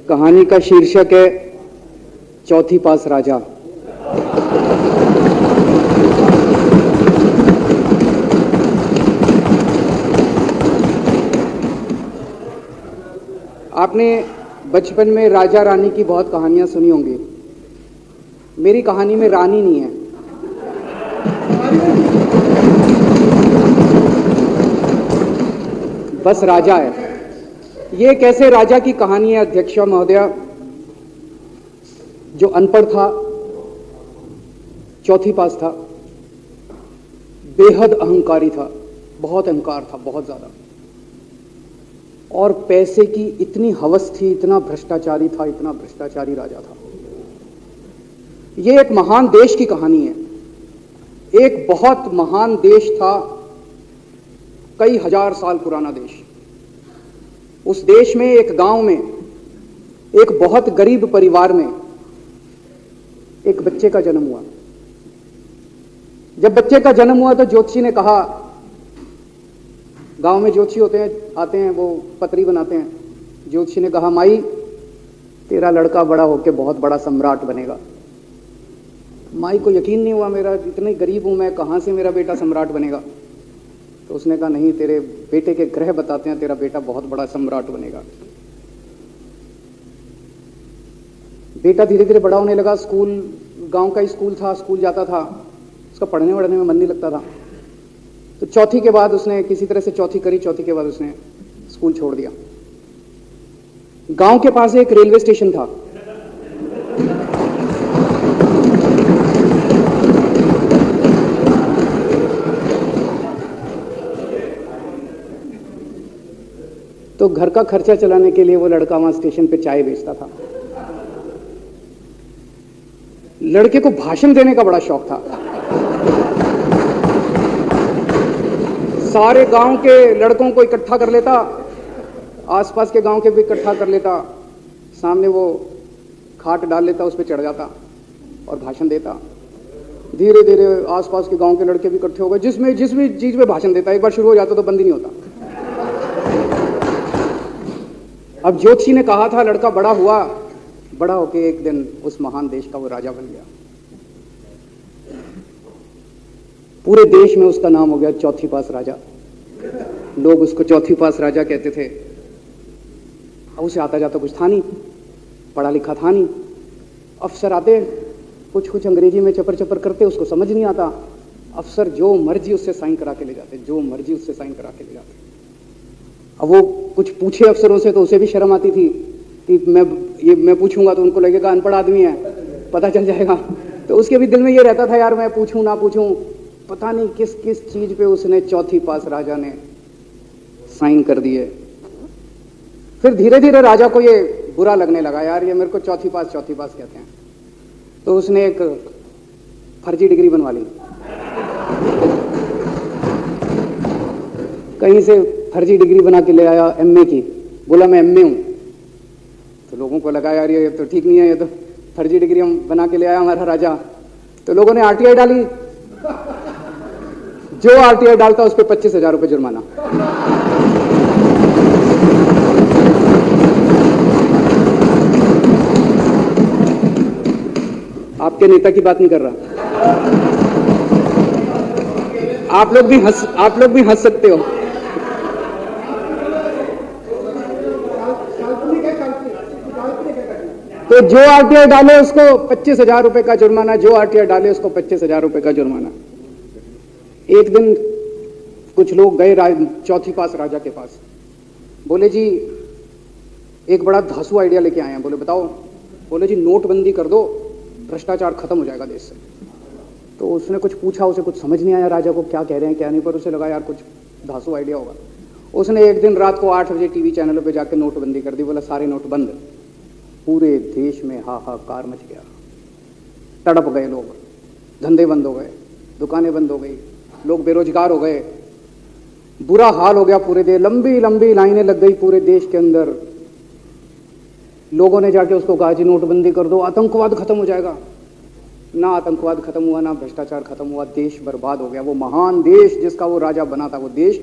कहानी का शीर्षक है चौथी पास राजा। आपने बचपन में राजा रानी की बहुत कहानियां सुनी होंगी। मेरी कहानी में रानी नहीं है, बस राजा है। ये कैसे राजा की कहानी है अध्यक्ष महोदया, जो अनपढ़ था, चौथी पास था, बेहद अहंकारी था, बहुत अहंकार था, बहुत ज्यादा, और पैसे की इतनी हवस थी, इतना भ्रष्टाचारी था, इतना भ्रष्टाचारी राजा था। ये एक महान देश की कहानी है। एक बहुत महान देश था, कई हजार साल पुराना देश। उस देश में एक गांव में एक बहुत गरीब परिवार में एक बच्चे का जन्म हुआ। जब बच्चे का जन्म हुआ तो ज्योतिषी ने कहा, गांव में ज्योतिषी होते हैं, आते हैं, वो पतरी बनाते हैं। ज्योतिषी ने कहा, माई तेरा लड़का बड़ा होकर बहुत बड़ा सम्राट बनेगा। माई को यकीन नहीं हुआ, मेरा इतनी गरीब हूं मैं, कहां से मेरा बेटा सम्राट बनेगा। तो उसने कहा, नहीं, तेरे बेटे के ग्रह बताते हैं तेरा बेटा बहुत बड़ा सम्राट बनेगा। बेटा धीरे धीरे बड़ा होने लगा। स्कूल, गांव का ही स्कूल था, स्कूल जाता था, उसका पढ़ने वढ़ने में मन नहीं लगता था। तो चौथी के बाद उसने किसी तरह से चौथी करी, चौथी के बाद उसने स्कूल छोड़ दिया। गांव के पास एक रेलवे स्टेशन था। तो घर का खर्चा चलाने के लिए वो लड़का वहां स्टेशन पे चाय बेचता था। लड़के को भाषण देने का बड़ा शौक था। सारे गांव के लड़कों को इकट्ठा कर लेता, आसपास के गांव के भी इकट्ठा कर लेता, सामने वो खाट डाल लेता, उस पर चढ़ जाता और भाषण देता। धीरे धीरे आसपास के गांव के लड़के भी इकट्ठे हो गए, जिस भी चीज में भाषण देता, एक बार शुरू हो जाता तो बंद ही नहीं होता। अब ज्योतिषी ने कहा था, लड़का बड़ा हुआ, बड़ा होके एक दिन उस महान देश का वो राजा बन गया। पूरे देश में उसका नाम हो गया चौथी पास राजा। लोग उसको चौथी पास राजा कहते थे। अब उसे आता जाता कुछ था नहीं, पढ़ा लिखा था नहीं। अफसर आते, कुछ कुछ अंग्रेजी में चपर चपर करते, उसको समझ नहीं आता। अफसर जो मर्जी उससे साइन करा के ले जाते, जो मर्जी उससे साइन करा के ले जाते। अब वो कुछ पूछे अफसरों से तो उसे भी शर्म आती थी कि मैं पूछूंगा तो उनको लगेगा अनपढ़ आदमी है, पता चल जाएगा। तो उसके भी दिल में ये रहता था, यार मैं पूछूं ना पूछूं। पता नहीं किस किस चीज पे उसने चौथी पास राजा ने साइन कर दिए। फिर धीरे धीरे राजा को ये बुरा लगने लगा, यार ये मेरे को चौथी पास कहते हैं। तो उसने एक फर्जी डिग्री बनवा ली, कहीं से फर्जी डिग्री बना के ले आया एमए की। बोला मैं एमए हूं। तो लोगों को लगा, यार ये तो ठीक नहीं है, ये तो फर्जी डिग्री हम बना के ले आया हमारा राजा। तो लोगों ने आरटीआई डाली। जो आरटीआई डालता उस पर 25,000 रुपये जुर्माना। आपके नेता की बात नहीं कर रहा। आप लोग भी हंस सकते हो। तो जो आरटीआई डाले उसको 25,000 रुपए का जुर्माना, जो आरटीआई डाले उसको 25,000 रुपए का जुर्माना। एक दिन कुछ लोग गए चौथी पास राजा के पास। बोले जी एक बड़ा धांसू आइडिया लेके आए हैं। बोले बताओ। बोले जी नोटबंदी कर दो, भ्रष्टाचार खत्म हो जाएगा देश से। तो उसने कुछ पूछा, उसे कुछ समझ नहीं आया राजा को क्या कह रहे हैं क्या नहीं, पर उसे लगा यार कुछ धांसू आइडिया होगा। उसने एक दिन रात को 8 बजे टीवी चैनलों पे जाकर नोटबंदी कर दी। बोला सारे नोट बंद। पूरे देश में हाहाकार मच गया, तड़प गए लोग, धंधे बंद हो गए, दुकानें बंद हो गई, लोग बेरोजगार हो गए, बुरा हाल हो गया पूरे देश। लंबी लंबी लाइनें लग गई पूरे देश के अंदर। लोगों ने जाके उसको कहा जी नोटबंदी कर दो, आतंकवाद खत्म हो जाएगा। ना आतंकवाद खत्म हुआ, ना भ्रष्टाचार खत्म हुआ, देश बर्बाद हो गया। वो महान देश जिसका वो राजा बना था, वो देश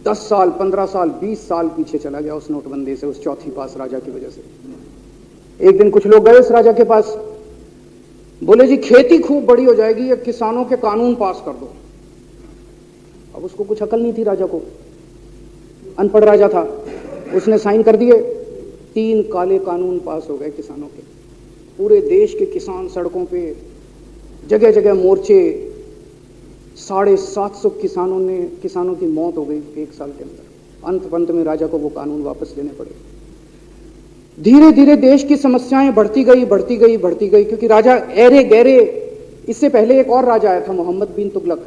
10 साल, 15 साल, 20 साल पीछे चला गया उस नोटबंदी से, उस चौथी पास राजा की वजह से। एक दिन कुछ लोग गए उस राजा के पास, बोले जी खेती खूब बड़ी हो जाएगी, ये किसानों के कानून पास कर दो। अब उसको कुछ अकल नहीं थी राजा को, अनपढ़ राजा था। उसने साइन कर दिए, 3 काले कानून पास हो गए किसानों के। पूरे देश के किसान सड़कों पे, जगह जगह मोर्चे, 750 किसानों की मौत हो गई 1 साल के अंदर। अंत में राजा को वो कानून वापस लेने पड़े। धीरे धीरे देश की समस्याएं बढ़ती गई, क्योंकि राजा ऐरे गहरे। इससे पहले एक और राजा आया था, मोहम्मद बिन तुगलक,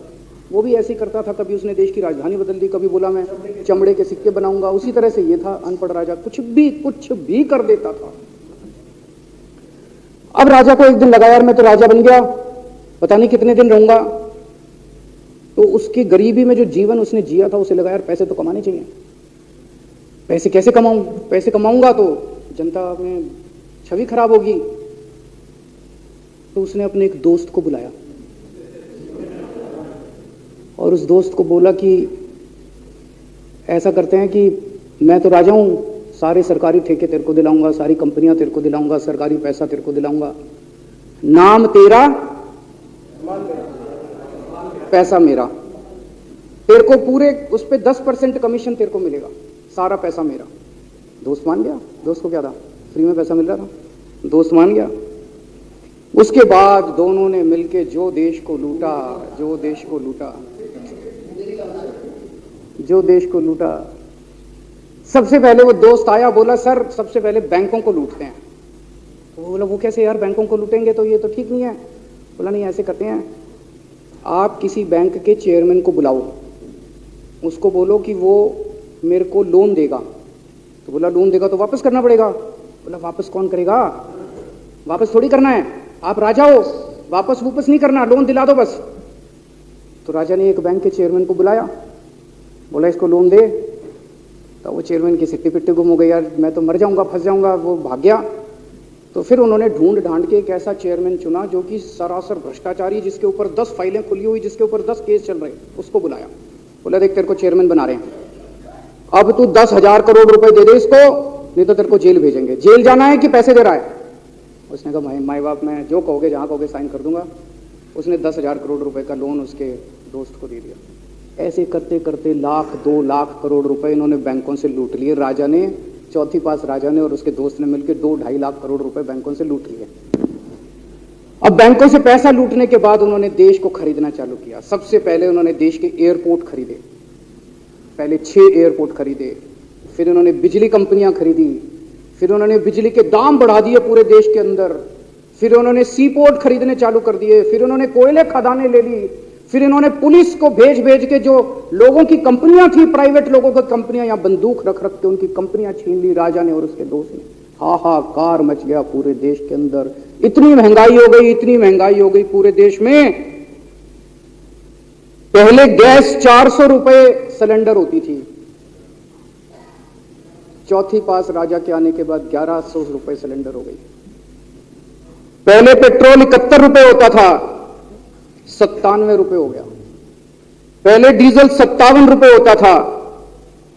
वो भी ऐसे ही करता था। कभी उसने देश की राजधानी बदल दी, कभी बोला मैं चमड़े के सिक्के बनाऊंगा। उसी तरह से ये था, अनपढ़ राजा, कुछ भी कर देता था। अब राजा को एक दिन लगा, यार मैं तो राजा बन गया, पता नहीं कितने दिन रहूंगा। तो उसकी गरीबी में जो जीवन उसने जिया था, उसे लगा यार पैसे तो कमाने चाहिए। पैसे कैसे कमाऊं? पैसे कमाऊंगा तो जनता में छवि खराब होगी। तो उसने अपने एक दोस्त को बुलाया और उस दोस्त को बोला कि ऐसा करते हैं कि मैं तो राजा हूं, सारे सरकारी ठेके तेरे को दिलाऊंगा, सारी कंपनियां तेरे को दिलाऊंगा, सरकारी पैसा तेरे को दिलाऊंगा, नाम तेरा, पैसा मेरा। तेरे को पूरे उस पे 10% कमीशन तेरे को मिलेगा, सारा पैसा मेरा। दोस्त मान गया। दोस्त को क्या था, फ्री में पैसा मिल रहा था, दोस्त मान गया। उसके बाद दोनों ने मिलके जो देश को लूटा। सबसे पहले वो दोस्त आया, बोला सर सबसे पहले बैंकों को लूटते हैं। तो वो बोला वो कैसे यार, बैंकों को लूटेंगे तो ये तो ठीक नहीं है। बोला नहीं, ऐसे करते हैं, आप किसी बैंक के चेयरमैन को बुलाओ, उसको बोलो कि वो मेरे को लोन देगा। तो बोला लोन देगा तो वापस करना पड़ेगा। बोला वापस कौन करेगा, वापस थोड़ी करना है, आप राजा हो, वापस नहीं करना, लोन दिला दो बस। तो राजा ने एक बैंक के चेयरमैन को बुलाया, बोला इसको लोन दे। तो वो चेयरमैन की सिट्टी पिट्टी गुम हो गई, यार मैं तो मर जाऊंगा, फंस जाऊंगा, वो भाग गया। तो फिर उन्होंने ढूंढ ढांड के एक ऐसा चेयरमैन चुना जो कि सरासर भ्रष्टाचारी, जिसके ऊपर 10 फाइलें खुली हुई, जिसके ऊपर 10 केस चल रहे, उसको बुलाया। बोला देख तेरे को चेयरमैन बना रहे हैं, अब तू 10,000 करोड़ रुपए दे दे इसको, नहीं तो तेरे को जेल भेजेंगे। जेल जाना है कि पैसे दे रहा है? उसने कहा माई बाप, मैं जो कहोगे जहां कहोगे साइन कर दूंगा। उसने 10,000 करोड़ रुपए का लोन उसके दोस्त को दे दिया। ऐसे करते करते 1,00,000 2,00,000 करोड़ रुपए इन्होंने बैंकों से लूट लिए। राजा ने, चौथी पास राजा ने और उसके दोस्त ने मिलकर 2-2.5 लाख करोड़ रुपए बैंकों से लूट लिए। अब बैंकों से पैसा लूटने के बाद उन्होंने देश को खरीदना चालू किया। सबसे पहले उन्होंने देश के एयरपोर्ट खरीदे, पहले 6 एयरपोर्ट खरीदे, फिर उन्होंने बिजली कंपनियां खरीदी, फिर उन्होंने बिजली के दाम बढ़ा दिए पूरे देश के अंदर, फिर उन्होंने सी पोर्ट खरीदने चालू कर दिए, फिर उन्होंने कोयले खदानें ले ली, फिर इन्होंने पुलिस को भेज के जो लोगों की कंपनियां थी, प्राइवेट लोगों की कंपनियां, यहां बंदूक रख के उनकी कंपनियां छीन ली राजा ने और उसके दोस्त ने। हाहाकार मच गया पूरे देश के अंदर। इतनी महंगाई हो गई पूरे देश में। पहले गैस 400 रुपए सिलेंडर होती थी, चौथी पास राजा के आने के बाद 1100 रुपए सिलेंडर हो गई। पहले पेट्रोल 71 रुपए होता था, 97 रुपए हो गया। पहले डीजल 57 रुपए होता था,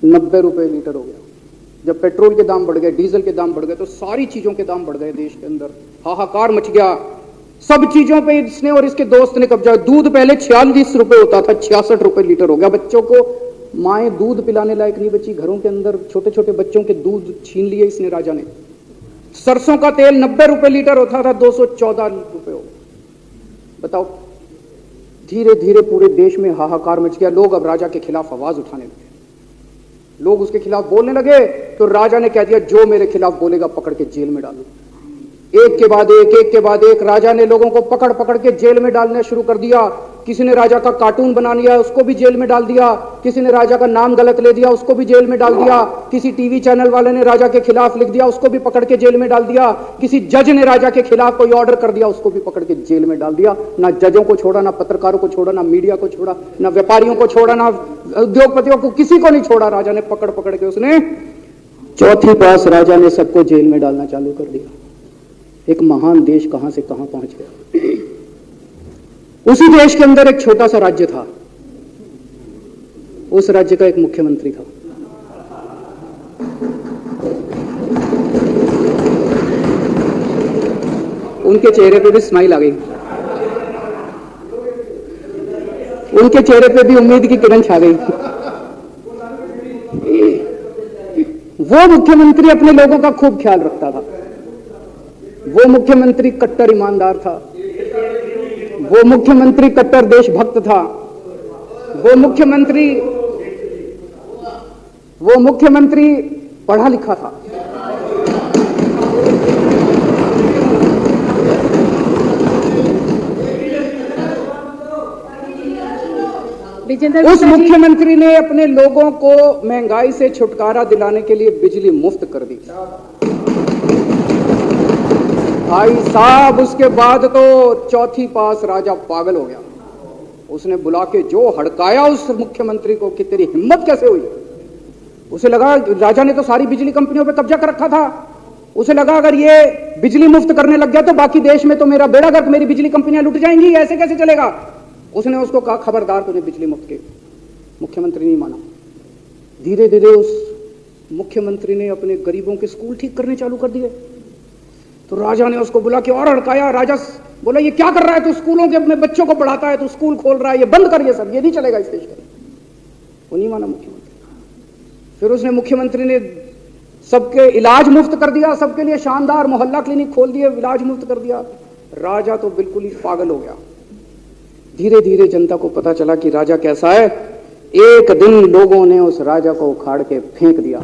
90 रुपए लीटर हो गया। जब पेट्रोल के दाम बढ़ गए, डीजल के दाम बढ़ गए, तो सारी चीजों के दाम बढ़ गए देश के अंदर। हाहाकार मच गया। सब चीजों पे इसने और इसके दोस्त ने कब्जा। दूध पहले 46 रुपए होता था, 66 रुपए लीटर हो गया। बच्चों को माएं दूध पिलाने लायक नहीं बची, घरों के अंदर छोटे छोटे बच्चों के दूध छीन लिए इसने राजा ने। सरसों का तेल 90 रुपए लीटर होता था, 214 रुपए हो। बताओ, धीरे धीरे पूरे देश में हाहाकार मच गया। लोग अब राजा के खिलाफ आवाज उठाने लगे, लोग उसके खिलाफ बोलने लगे। तो राजा ने कह दिया जो मेरे खिलाफ बोलेगा पकड़ के जेल में डालो। एक के बाद एक राजा ने लोगों को पकड़ के जेल में डालना शुरू कर दिया। किसी ने राजा का कार्टून बना लिया, उसको भी जेल में डाल दिया। किसी ने राजा का नाम गलत ले दिया, उसको भी जेल में डाल दिया। किसी टीवी चैनल वाले ने राजा के खिलाफ लिख दिया, उसको भी पकड़ के जेल में डाल दिया। किसी जज ने राजा के खिलाफ कोई ऑर्डर कर दिया, उसको भी पकड़ के जेल में डाल दिया। ना जजों को छोड़ा, ना पत्रकारों को छोड़ा, ना मीडिया को छोड़ा, ना व्यापारियों को छोड़ा, ना उद्योगपतियों को, किसी को नहीं छोड़ा। राजा ने पकड़ के उसने, चौथी पास राजा ने सबको जेल में डालना चालू कर दिया। एक महान देश कहां से कहां पहुंच गया। उसी देश के अंदर एक छोटा सा राज्य था, उस राज्य का एक मुख्यमंत्री था। उनके चेहरे पे भी स्माइल आ गई, उनके चेहरे पे भी उम्मीद की किरण छा गई। वो मुख्यमंत्री अपने लोगों का खूब ख्याल रखता था। वो मुख्यमंत्री कट्टर ईमानदार था। वो मुख्यमंत्री कट्टर देशभक्त था। वो मुख्यमंत्री पढ़ा लिखा था। उस मुख्यमंत्री ने अपने लोगों को महंगाई से छुटकारा दिलाने के लिए बिजली मुफ्त कर दी। भाई साहब, उसके बाद तो चौथी पास राजा पागल हो गया। उसने बुला के जो हड़काया उस मुख्यमंत्री को कि तेरी हिम्मत कैसे हुई। उसे लगा राजा ने तो सारी बिजली कंपनियों पे कब्जा कर रखा था। उसे लगा अगर ये बिजली मुफ्त करने लग गया तो बाकी देश में तो मेरा बेड़ा गर्क, मेरी बिजली कंपनियां लुट जाएंगी, ऐसे कैसे चलेगा। उसने उसको कहा खबरदार, तूने बिजली मुफ्त की। मुख्यमंत्री नहीं माना। धीरे धीरे उस मुख्यमंत्री ने अपने गरीबों के स्कूल ठीक करने चालू कर दिए। तो राजा ने उसको बुला के और हड़काया। राजा बोला ये क्या कर रहा है तू, स्कूलों के अपने बच्चों को पढ़ाता है, तू स्कूल खोल रहा है, ये बंद कर, ये सब, ये नहीं चलेगा इस देश में। वो नहीं माना मुख्यमंत्री। फिर उसने मुख्यमंत्री ने सबके इलाज मुफ्त कर दिया, सबके लिए शानदार मोहल्ला क्लिनिक खोल दिए, इलाज मुफ्त कर दिया। राजा तो बिल्कुल ही पागल हो गया। धीरे धीरे जनता को पता चला कि राजा कैसा है। एक दिन लोगों ने उस राजा को उखाड़ के फेंक दिया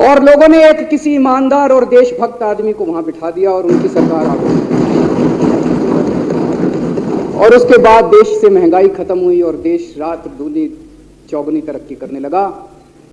और लोगों ने एक किसी ईमानदार और देशभक्त आदमी को वहां बिठा दिया और उनकी सरकार आ गई। और उसके बाद देश से महंगाई खत्म हुई और देश रात दूनी चौगुनी तरक्की करने लगा।